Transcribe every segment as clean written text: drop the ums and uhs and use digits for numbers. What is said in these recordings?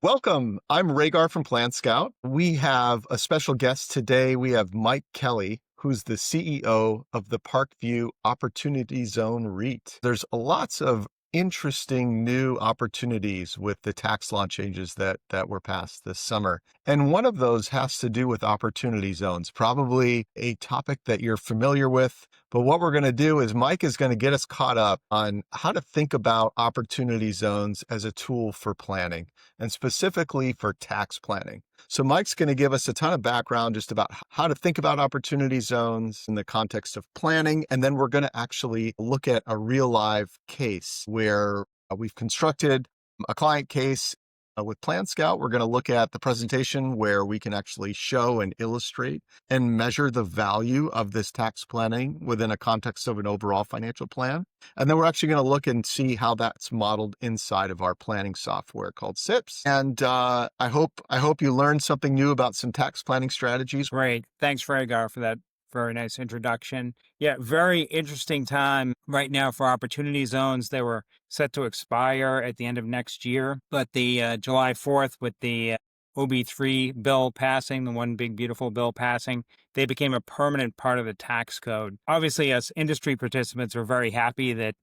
Welcome. I'm Raygar from Plan Scout. We have a special guest today. We have Mike Kelly, who's the CEO of the Parkview Opportunity Zone REIT. There's lots of interesting new opportunities with the tax law changes that were passed this summer. And one of those has to do with opportunity zones, probably a topic that you're familiar with. But what we're going to do is Mike is going to get us caught up on how to think about opportunity zones as a tool for planning and specifically for tax planning. So Mike's going to give us a ton of background just about how to think about opportunity zones in the context of planning. And then we're going to actually look at a real live case where we've constructed a client case with Plan Scout. We're going to look at the presentation where we can actually show and illustrate and measure the value of this tax planning within a context of an overall financial plan. And then we're actually going to look and see how that's modeled inside of our planning software called SIPS. And I hope you learned something new about some tax planning strategies. Great. Thanks, Raygar, for that very nice introduction. Yeah, very interesting time right now for opportunity zones. They were set to expire at the end of next year, but the July 4th with the OB3 bill passing, the one big beautiful bill passing, they became a permanent part of the tax code. Obviously, as industry participants, are very happy that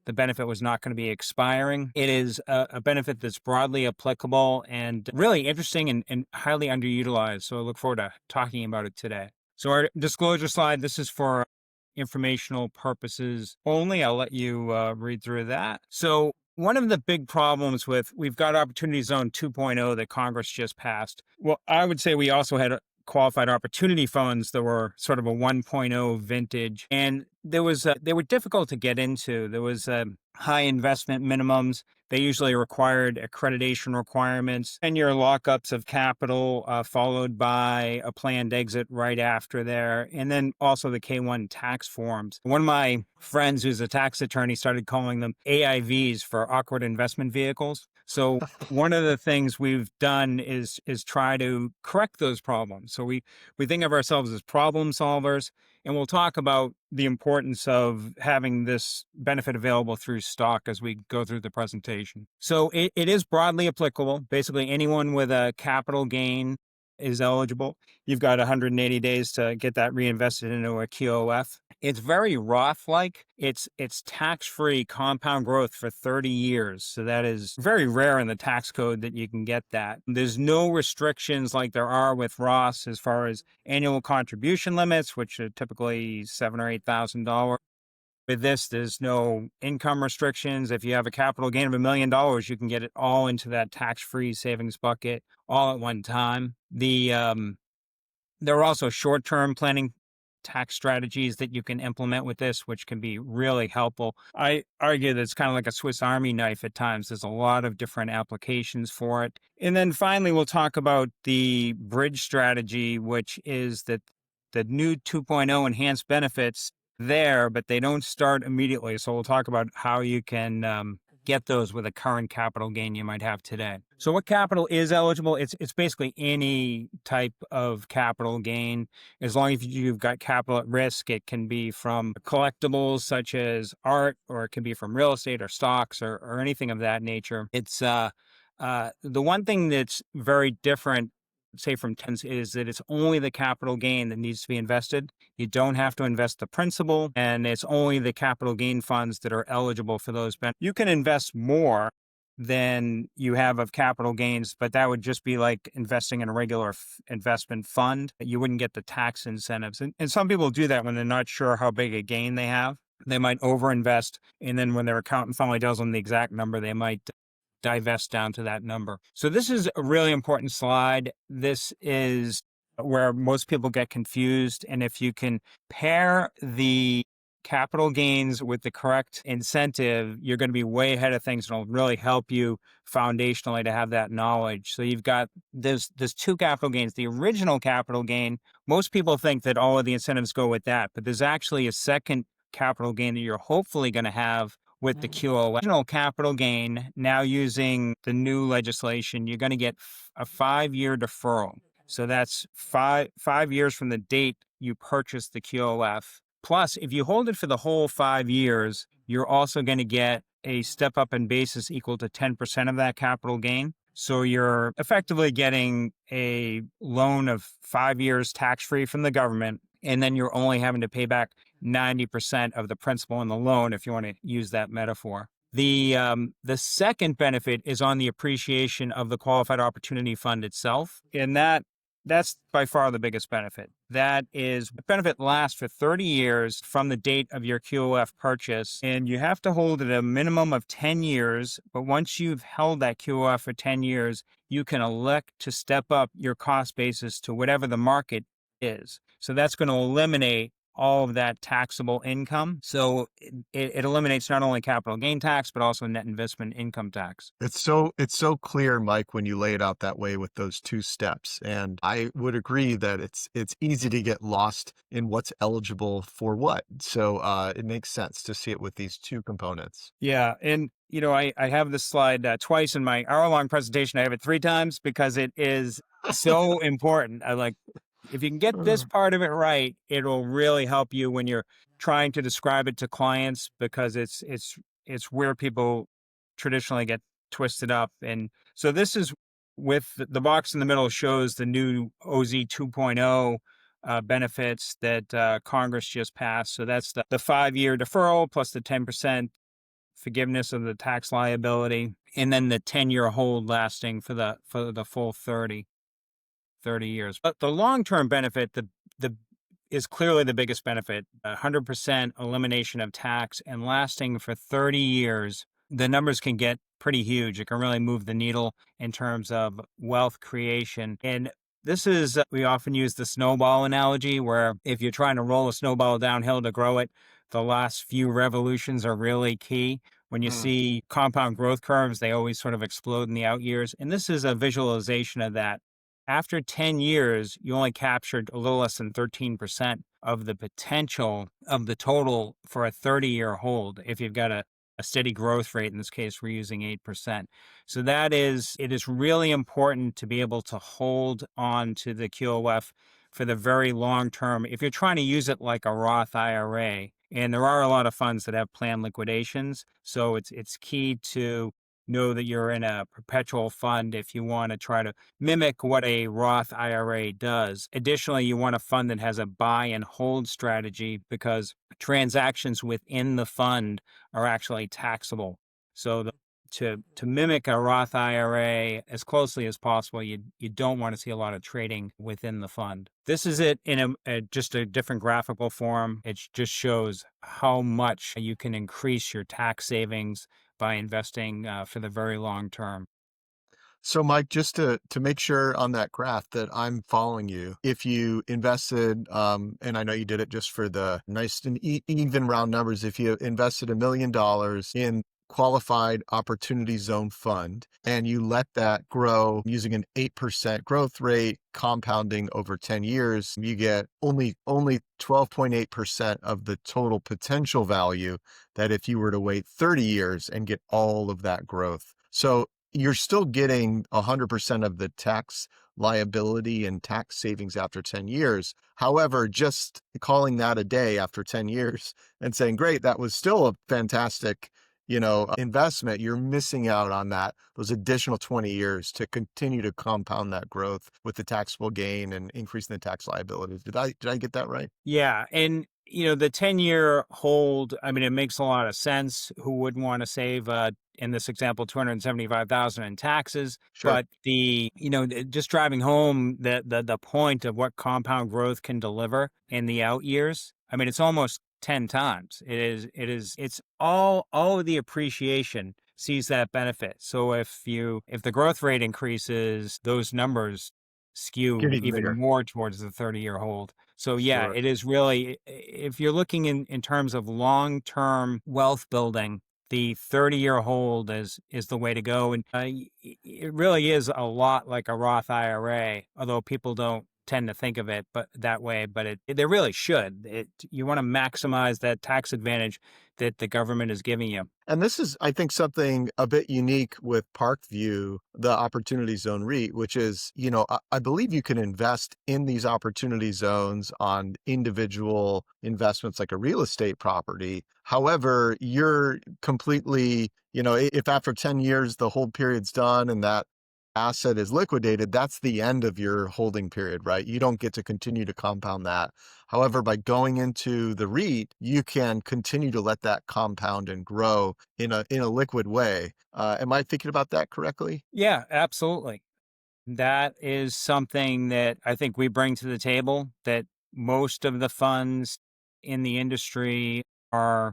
the benefit was not going to be expiring. It is a benefit that's broadly applicable and really interesting and highly underutilized. So I look forward to talking about it today. So our disclosure slide, this is for informational purposes only. I'll let you read through that. So one of the big problems we've got Opportunity Zone 2.0 that Congress just passed. Well, I would say we also had qualified opportunity funds that were sort of a 1.0 vintage. And they were difficult to get into. There was high investment minimums. They usually required accreditation requirements, 10-year lockups of capital, followed by a planned exit right after there, and then also the K-1 tax forms. One of my friends who's a tax attorney started calling them AIVs for awkward investment vehicles. So one of the things we've done is try to correct those problems. So we think of ourselves as problem solvers, and we'll talk about the importance of having this benefit available through stock as we go through the presentation. So it is broadly applicable. Basically, anyone with a capital gain is eligible. You've got 180 days to get that reinvested into a QOF. It's very Roth-like. It's tax-free compound growth for 30 years. So that is very rare in the tax code that you can get that. There's no restrictions like there are with Roths as far as annual contribution limits, which are typically $7,000 or $8,000. With this, there's no income restrictions. If you have a capital gain of $1 million, you can get it all into that tax-free savings bucket all at one time. There are also short-term planning tax strategies that you can implement with this, which can be really helpful. I argue that it's kind of like a Swiss Army knife at times. There's a lot of different applications for it. And then finally, we'll talk about the bridge strategy, which is that the new 2.0 enhanced benefits there, but they don't start immediately. So we'll talk about how you can get those with a current capital gain you might have today. So what capital is eligible? It's basically any type of capital gain. As long as you've got capital at risk, it can be from collectibles such as art, or it can be from real estate or stocks or anything of that nature. It's the one thing that's very different, say from TENS, is that it's only the capital gain that needs to be invested. You don't have to invest the principal, and it's only the capital gain funds that are eligible for those benefits. You can invest more than you have of capital gains, but that would just be like investing in a regular investment fund. You wouldn't get the tax incentives. And some people do that when they're not sure how big a gain they have. They might overinvest, and then when their accountant finally tells them the exact number, they might divest down to that number. So this is a really important slide. This is where most people get confused. And if you can pair the capital gains with the correct incentive, you're going to be way ahead of things, and it'll really help you foundationally to have that knowledge. So you've got there's two capital gains. The original capital gain, most people think that all of the incentives go with that, but there's actually a second capital gain that you're hopefully going to have with the QOF. Original capital gain, now using the new legislation, you're going to get a 5-year deferral. So that's five years from the date you purchased the QOF. Plus, if you hold it for the whole 5 years, you're also going to get a step up in basis equal to 10% of that capital gain. So you're effectively getting a loan of 5 years tax-free from the government, and then you're only having to pay back 90% of the principal in the loan, if you want to use that metaphor. The second benefit is on the appreciation of the qualified opportunity fund itself, and that's by far the biggest benefit. That is, the benefit lasts for 30 years from the date of your QOF purchase, and you have to hold it a minimum of 10 years. But once you've held that QOF for 10 years, you can elect to step up your cost basis to whatever the market is. So that's going to eliminate all of that taxable income. So it eliminates not only capital gain tax, but also net investment income tax. It's so clear, Mike, when you lay it out that way with those two steps. And I would agree that it's easy to get lost in what's eligible for what. So it makes sense to see it with these two components. Yeah. And, I have this slide twice in my hour-long presentation. I have it 3 times because it is so important. If you can get this part of it right, it'll really help you when you're trying to describe it to clients, because it's where people traditionally get twisted up. And so this is, with the box in the middle, shows the new OZ 2.0 benefits that Congress just passed. So that's the 5-year deferral plus the 10% forgiveness of the tax liability, and then the 10-year hold lasting for the full 30 years. But the long-term benefit, the is clearly the biggest benefit. 100% elimination of tax and lasting for 30 years. The numbers can get pretty huge. It can really move the needle in terms of wealth creation. And this is, we often use the snowball analogy, where if you're trying to roll a snowball downhill to grow it, the last few revolutions are really key. When you see compound growth curves, they always sort of explode in the out years. And this is a visualization of that. After 10 years, you only captured a little less than 13% of the potential of the total for a 30-year hold, if you've got a steady growth rate. In this case, we're using 8%. So it is really important to be able to hold on to the QOF for the very long term. If you're trying to use it like a Roth IRA, and there are a lot of funds that have planned liquidations, so it's key to know that you're in a perpetual fund if you want to try to mimic what a Roth IRA does. Additionally, you want a fund that has a buy and hold strategy, because transactions within the fund are actually taxable. So to mimic a Roth IRA as closely as possible, you don't want to see a lot of trading within the fund. This is it in just a different graphical form. It just shows how much you can increase your tax savings by investing for the very long term. So, Mike, just to make sure on that graph that I'm following you, if you invested, and I know you did it just for the nice and even round numbers, if you invested $1 million in qualified opportunity zone fund and you let that grow using an 8% growth rate, compounding over 10 years, you get only 12.8% of the total potential value that if you were to wait 30 years and get all of that growth. So you're still getting 100% of the tax liability and tax savings after 10 years. However, just calling that a day after 10 years and saying, great, that was still a fantastic, investment, you're missing out on those additional 20 years to continue to compound that growth with the taxable gain and increasing the tax liability. Did I get that right? Yeah. And, the 10-year hold, I mean, it makes a lot of sense. Who wouldn't want to save, in this example, $275,000 in taxes? Sure. But just driving home the point of what compound growth can deliver in the out years. I mean, it's almost 10 times. It's all of the appreciation sees that benefit. So if the growth rate increases, those numbers Get skew even even bigger. more towards the 30-year hold. So yeah, Sure. it is really, if you're looking in terms of long-term wealth building, the 30-year hold is the way to go. And it really is a lot like a Roth IRA, although people don't tend to think of it but that way, but they really should. You want to maximize that tax advantage that the government is giving you. And this is, I think, something a bit unique with Parkview, the Opportunity Zone REIT, which is, I believe you can invest in these opportunity zones on individual investments like a real estate property. However, you're completely, if after 10 years the hold period's done and that asset is liquidated, that's the end of your holding period, right? You don't get to continue to compound that. However, by going into the REIT, you can continue to let that compound and grow in a liquid way. Am I thinking about that correctly? Yeah, absolutely. That is something that I think we bring to the table that most of the funds in the industry are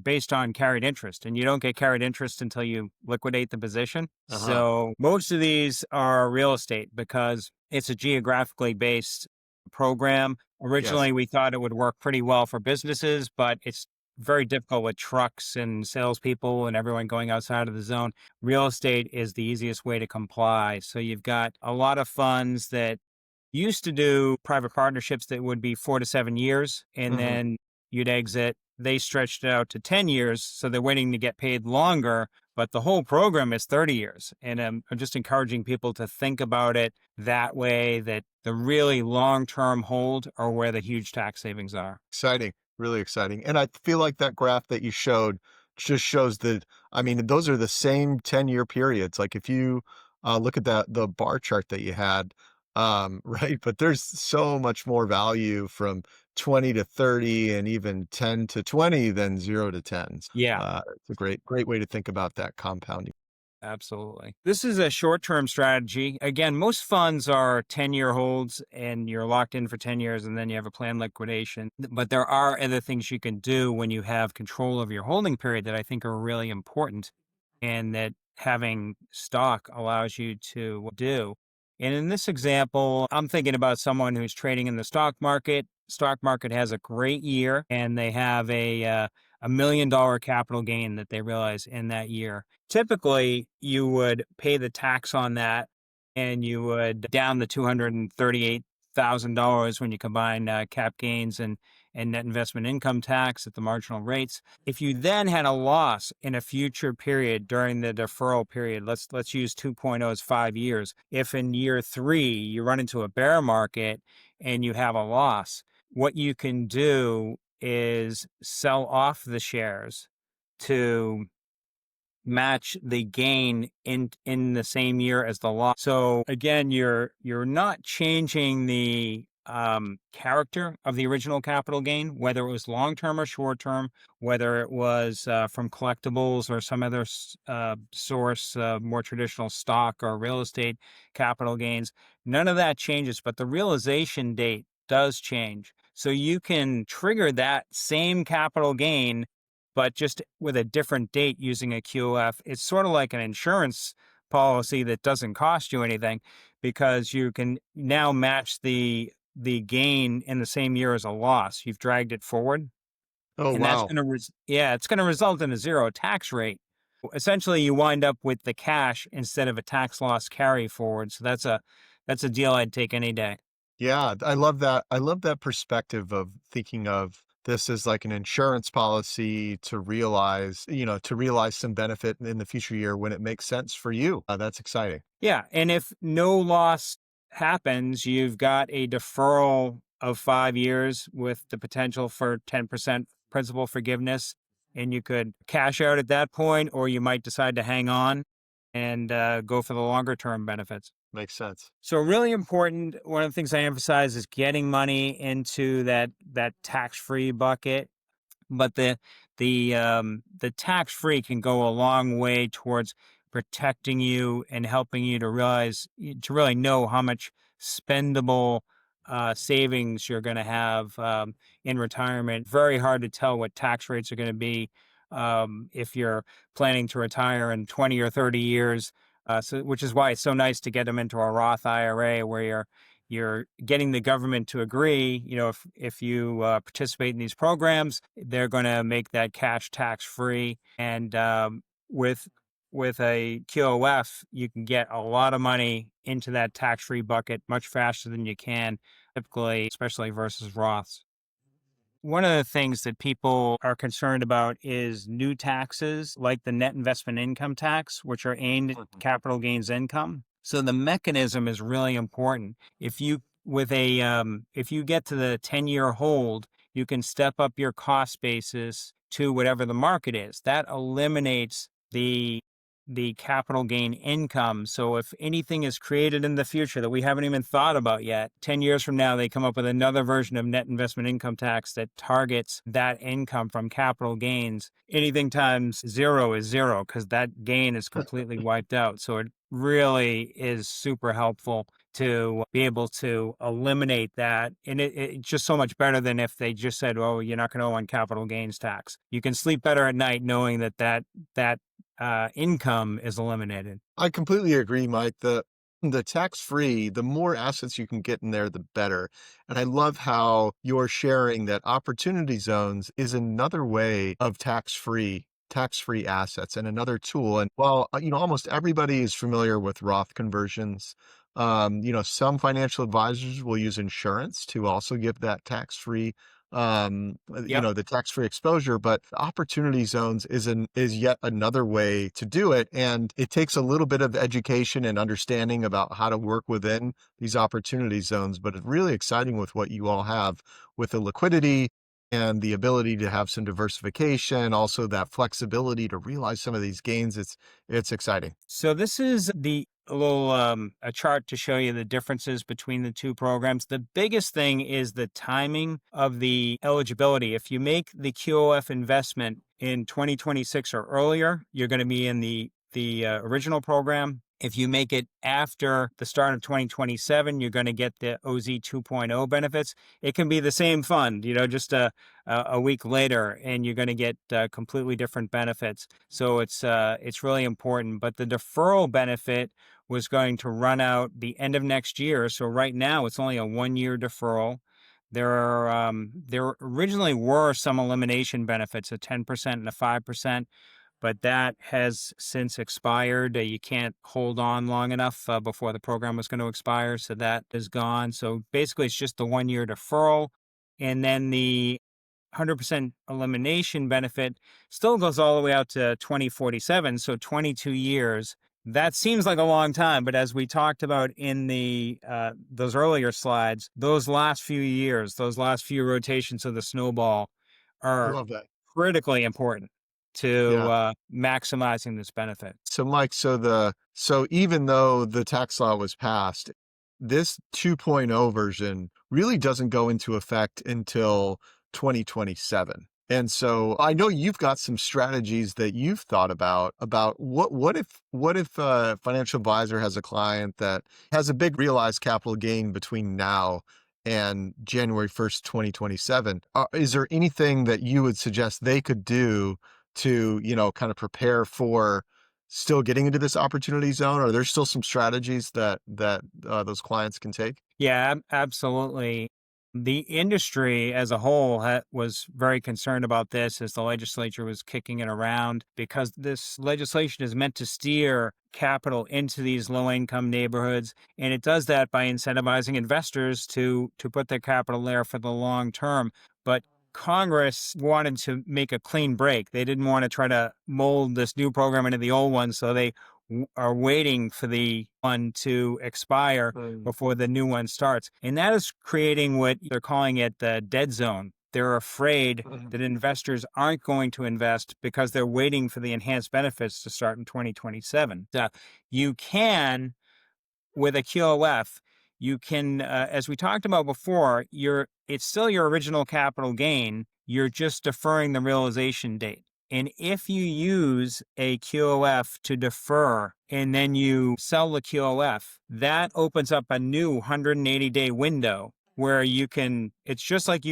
based on carried interest, and you don't get carried interest until you liquidate the position. Uh-huh. So most of these are real estate because it's a geographically based program. Yes. Originally, we thought it would work pretty well for businesses, but it's very difficult with trucks and salespeople and everyone going outside of the zone. Real estate is the easiest way to comply. So you've got a lot of funds that used to do private partnerships that would be 4 to 7 years, and Hmm. then you'd exit. They stretched it out to 10 years. So they're waiting to get paid longer, but the whole program is 30 years. And I'm just encouraging people to think about it that way, that the really long term hold are where the huge tax savings are. Exciting, really exciting. And I feel like that graph that you showed just shows that, I mean, those are the same 10-year periods. Like if you look at the bar chart that you had, right? But there's so much more value from 20 to 30 and even 10 to 20 than 0 to 10s. Yeah. It's a great way to think about that compounding. Absolutely. This is a short term strategy. Again, most funds are 10-year holds and you're locked in for 10 years and then you have a planned liquidation. But there are other things you can do when you have control of your holding period that I think are really important and that having stock allows you to do. And in this example, I'm thinking about someone who's trading in the stock market. Stock market has a great year and they have a $1 million capital gain that they realize in that year. Typically, you would pay the tax on that and you would down the $238,000 when you combine cap gains and net investment income tax at the marginal rates. If you then had a loss in a future period during the deferral period, let's use 2.0 as 5 years. If in year 3 you run into a bear market and you have a loss, what you can do is sell off the shares to match the gain in the same year as the loss. So again, you're not changing the character of the original capital gain, whether it was long term or short term, whether it was from collectibles or some other source, more traditional stock or real estate capital gains. None of that changes, but the realization date does change. So you can trigger that same capital gain but just with a different date using a QOF. It's sort of like an insurance policy that doesn't cost you anything because you can now match the gain in the same year as a loss. You've dragged it forward, Oh, and that's wow. going to it's going to result in a zero tax rate. Essentially, you wind up with the cash instead of a tax loss carry forward. So that's a deal I'd take any day. Yeah, I love that. I love that perspective of thinking of this as like an insurance policy to realize some benefit in the future year when it makes sense for you. That's exciting. Yeah, and if no loss happens, you've got a deferral of 5 years with the potential for 10% principal forgiveness, and you could cash out at that point, or you might decide to hang on and go for the longer term benefits. Makes sense. So really important. One of the things I emphasize is getting money into that tax free bucket, but the tax free can go a long way towards protecting you and helping you to realize to really know how much spendable savings you're going to have in retirement. Very hard to tell what tax rates are going to be if you're planning to retire in 20 or 30 years. So, which is why it's so nice to get them into a Roth IRA where you're getting the government to agree, if you participate in these programs, they're going to make that cash tax free. And with a QOF, you can get a lot of money into that tax free bucket much faster than you can typically, especially versus Roths. One of the things that people are concerned about is new taxes like the net investment income tax, which are aimed at Mhm. capital gains income. So the mechanism is really important. If you get to the 10-year hold, you can step up your cost basis to whatever the market is. That eliminates the capital gain income. So if anything is created in the future that we haven't even thought about yet, 10 years from now, they come up with another version of net investment income tax that targets that income from capital gains. Anything times zero is zero because that gain is completely wiped out. So it really is super helpful to be able to eliminate that. And it's just so much better than if they just said, oh, you're not going to owe on capital gains tax. You can sleep better at night knowing that income is eliminated. I completely agree, Mike. The tax free, the more assets you can get in there, the better. And I love how you're sharing that opportunity zones is another way of tax free assets and another tool. And while almost everybody is familiar with Roth conversions, some financial advisors will use insurance to also give that tax free Yep. the tax-free exposure, but opportunity zones is yet another way to do it. And it takes a little bit of education and understanding about how to work within these opportunity zones, but it's really exciting with what you all have with the liquidity and the ability to have some diversification, also that flexibility to realize some of these gains. It's exciting. So this is the a little a chart to show you the differences between the two programs. The biggest thing is the timing of the eligibility. If you make the QOF investment in 2026 or earlier, you're going to be in the original program. If you make it after the start of 2027, you're going to get the OZ 2.0 benefits. It can be the same fund, just a week later, and you're going to get completely different benefits. So it's really important. But the deferral benefit was going to run out the end of next year. So right now, it's only a 1-year deferral. There originally were some elimination benefits, a 10% and a 5%. But that has since expired. You can't hold on long enough before the program was going to expire. So that is gone. So basically, it's just the 1-year deferral. And then the 100% elimination benefit still goes all the way out to 2047. So 22 years. That seems like a long time. But as we talked about in those earlier slides, those last few years, those last few rotations of the snowball I are love that. critically important to Yeah. maximizing this benefit. So Mike, so even though the tax law was passed, this 2.0 version really doesn't go into effect until 2027. And so I know you've got some strategies that you've thought about what if a financial advisor has a client that has a big realized capital gain between now and January 1st, 2027. Is there anything that you would suggest they could do to, kind of prepare for still getting into this opportunity zone? Are there still some strategies that those clients can take? Yeah, absolutely. The industry as a whole was very concerned about this as the legislature was kicking it around because this legislation is meant to steer capital into these low income neighborhoods. And it does that by incentivizing investors to put their capital there for the long term. But Congress wanted to make a clean break. They didn't want to try to mold this new program into the old one. So they are waiting for the one to expire before the new one starts. And that is creating what they're calling it the dead zone. They're afraid that investors aren't going to invest because they're waiting for the enhanced benefits to start in 2027. You can, with a QOF, you can, as we talked about before, it's still your original capital gain. You're just deferring the realization date. And if you use a QOF to defer and then you sell the QOF, that opens up a new 180-day window where it's just like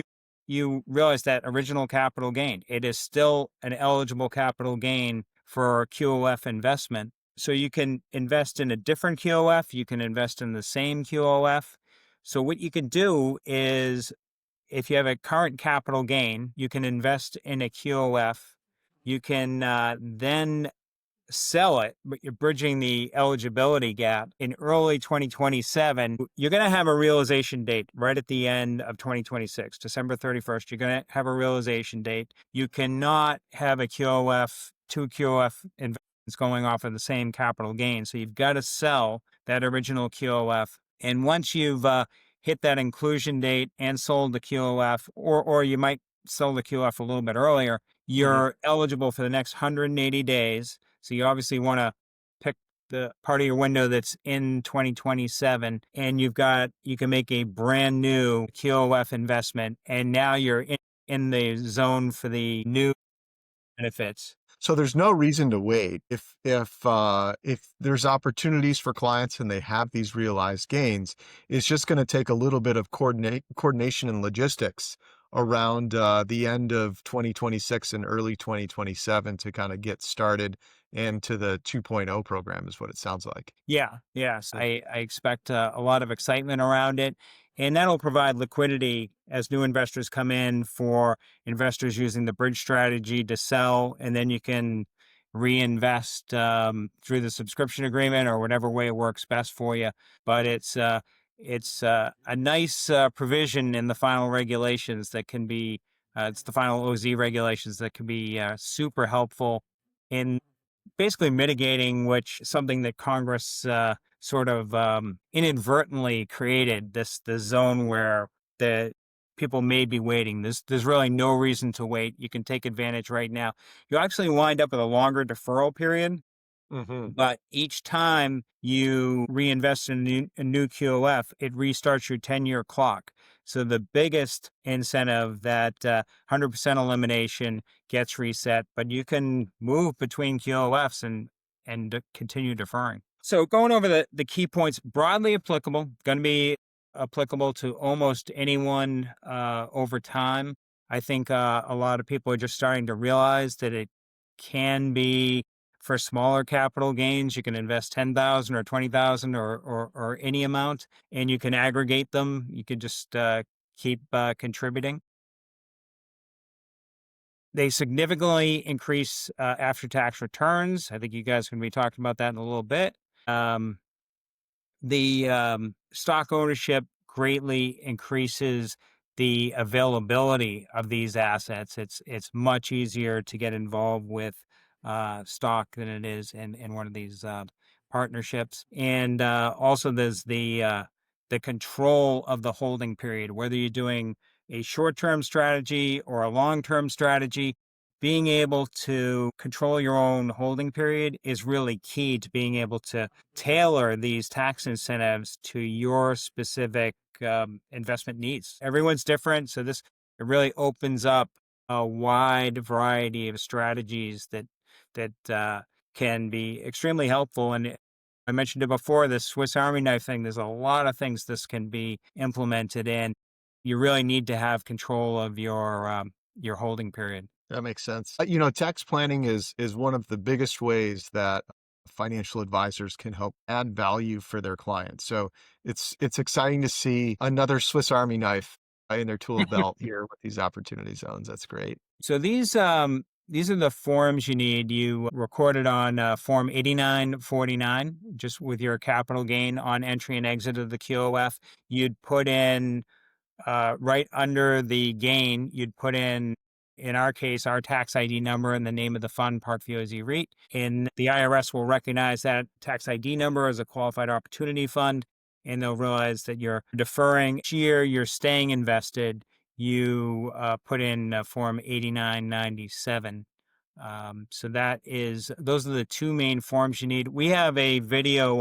you realize that original capital gain. It is still an eligible capital gain for QOF investment. So you can invest in a different QOF, you can invest in the same QOF. So what you can do is if you have a current capital gain, you can invest in a QOF. You can then sell it, but you're bridging the eligibility gap in early 2027. You're going to have a realization date right at the end of 2026, December 31st. You're going to have a realization date. You cannot have a QOF, two QOF investments going off of the same capital gain. So you've got to sell that original QOF. And once you've hit that inclusion date and sold the QOF, or you might sell the QOF a little bit earlier, you're eligible for the next 180 days. So you obviously want to the part of your window that's in 2027, and you can make a brand new QOF investment, and now you're in the zone for the new benefits. So there's no reason to wait. If there's opportunities for clients and they have these realized gains, it's just going to take a little bit of coordination and logistics around the end of 2026 and early 2027 to kind of get started into the 2.0 program is what it sounds like. Yeah, yes. I expect a lot of excitement around it. And that'll provide liquidity as new investors come in for investors using the bridge strategy to sell. And then you can reinvest through the subscription agreement or whatever way it works best for you. But it's a nice provision in the final regulations that can be, it's the final OZ regulations that can be super helpful in basically mitigating which something that Congress sort of inadvertently created this zone where the people may be waiting. There's really no reason to wait. You can take advantage right now. You actually wind up with a longer deferral period, Hmm. but each time you reinvest in a new QOF, it restarts your 10-year clock. So the biggest incentive, that 100% elimination, gets reset, but you can move between QOFs and continue deferring. So going over the key points, broadly applicable, going to be applicable to almost anyone over time. I think a lot of people are just starting to realize that it can be for smaller capital gains. You can invest 10,000 or 20,000 or any amount, and you can aggregate them. You could just keep contributing. They significantly increase after-tax returns. I think you guys are going to be talking about that in a little bit. Um, the stock ownership greatly increases the availability of these assets. It's much easier to get involved with stock than it is in one of these partnerships. And also, there's the control of the holding period, whether you're doing a short-term strategy or a long-term strategy. Being able to control your own holding period is really key to being able to tailor these tax incentives to your specific investment needs. Everyone's different, so it really opens up a wide variety of strategies that can be extremely helpful. And I mentioned it before, the Swiss Army knife thing. There's a lot of things this can be implemented in. You really need to have control of your holding period. That makes sense. Tax planning is one of the biggest ways that financial advisors can help add value for their clients. So it's exciting to see another Swiss Army knife in their tool belt here with these opportunity zones. That's great. So these are the forms you need. You record it on Form 8949, just with your capital gain on entry and exit of the QOF. You'd put in right under the gain, you'd put in our case, our tax ID number and the name of the fund, Parkview as REIT. And the IRS will recognize that tax ID number as a qualified opportunity fund, and they'll realize that you're deferring each year, you're staying invested. You put in Form 8997. So those are the two main forms you need. We have a video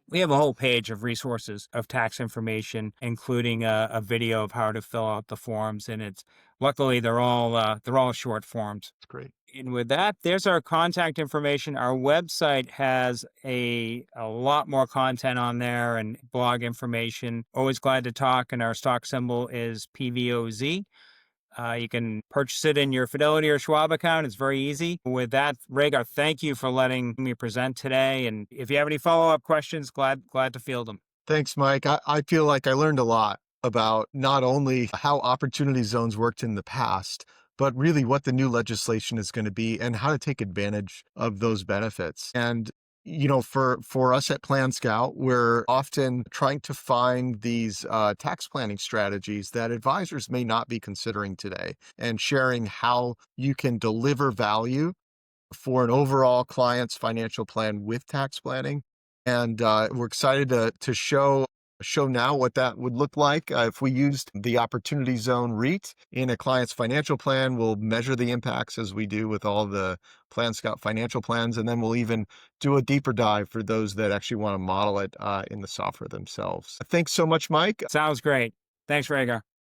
we have a whole page of resources of tax information, including a video of how to fill out the forms. And luckily they're all short forms. It's great. And with that, there's our contact information. Our website has a lot more content on there and blog information. Always glad to talk. And our stock symbol is PVOZ. You can purchase it in your Fidelity or Schwab account. It's very easy. With that, Raygar, thank you for letting me present today. And if you have any follow-up questions, glad to field them. Thanks, Mike. I feel like I learned a lot about not only how opportunity zones worked in the past, but really what the new legislation is going to be and how to take advantage of those benefits. And for us at Plan Scout, we're often trying to find these tax planning strategies that advisors may not be considering today, and sharing how you can deliver value for an overall client's financial plan with tax planning. And we're excited to show show now what that would look like. If we used the Opportunity Zone REIT in a client's financial plan, we'll measure the impacts as we do with all the Plan Scout financial plans. And then we'll even do a deeper dive for those that actually want to model it in the software themselves. Thanks so much, Mike. Sounds great. Thanks, Raygar.